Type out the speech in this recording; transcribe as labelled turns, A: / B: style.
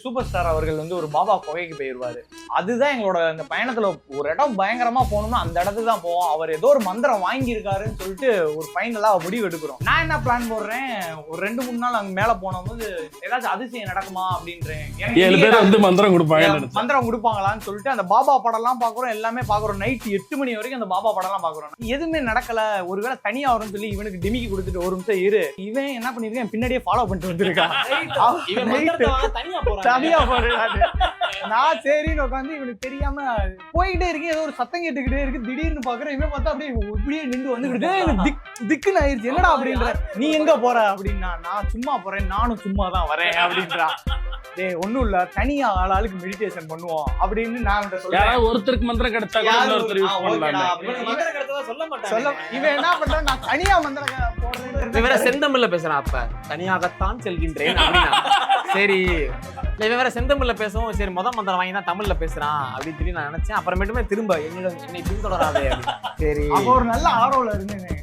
A: Super star அவர்கள் வந்து ஒரு பாபா குகைக்கு போயிருவாரு. அதுதான் எங்களோட அந்த பயணத்துல ஒரு இடம் பயங்கரமா போகணும்னா அந்த இடத்துக்கு தான் போவோம். அவர் ஏதோ ஒரு மந்திரம் வாங்கியிருக்காருன்னு சொல்லிட்டு ஒரு ஃபைனலா முடிவு எடுக்கிறோம். நான் என்ன பிளான் போடுறேன், ஒரு 2-3 நாள் அங்க மேல போனபோது ஏதாச்சும் அதிசயம் நடக்குமா அப்படின்றேன்.
B: 7 பேர் வந்து மந்திரம் கொடுப்பாங்க,
A: மந்திரம் கொடுப்பாங்களான்னு சொல்லிட்டு அந்த பாபா படம் எல்லாம் பாக்குறோம், எல்லாமே பாக்குறோம். நைட் 8 மணி வரைக்கும் அந்த பாபா படம் எல்லாம் பாக்குறோம். எதுவுமே நடக்கல. ஒருவேளை தனியா வரும்னு சொல்லி இவனுக்கு டிமிக்கி கொடுத்துட்டு ஒரு நிமிஷம் இரு, இவன் என்ன பண்ணிருக்கேன் பின்னாடியே ஃபாலோ பண்ணிட்டு வந்திருக்கான். தனியா போறாரு. நான் சரின்னு உட்காந்து இவனுக்கு தெரியாம போயிட்டே இருக்கேன். ஏதோ ஒரு சத்தம் கேட்டுக்கிட்டே இருக்கு. திடீர்னு பாக்குறேன் இவன் பார்த்தா அப்படியே இப்படியே நின்று வந்துகிட்டு திக்குன்னு ஆயிடுச்சு. என்னடா அப்படின்ற, நீ எங்க போற அப்படின்னா, நான் சும்மா போறேன், நானும் சும்மா தான் வரேன் அப்படின்றா. டேய் ஒண்ணும் இல்ல, தனியா ஆளுக்கு மெடிடேஷன் பண்ணுவோம் அப்படின்னு நான் சொல்றேன்.
B: ஒருத்தருக்கு மந்திரம் கிடைச்சா கூட இன்னொருத்தர் யூஸ் பண்ணலாம்.
A: இவன் என்ன பண்றான், நான் தனியா மந்திரம் போடுறேன்.
C: வேற செந்தமிழ்ல பேசுறான். அப்ப தனியாகத்தான் செல்கின்றேன் அப்படின்னா சரி. இவன் வேற செந்தமிழ்ல பேசுவோம். சரி மந்திரம் வாங்கி தான் தமிழ்ல பேசுறான் அப்படின்னு சொல்லி நான் நினைச்சேன். அப்புறமேட்டுமே திரும்ப என்னை பின்தொடராதே. சரி
A: அப்ப ஒரு நல்ல ஆர்வல இருந்தேன்.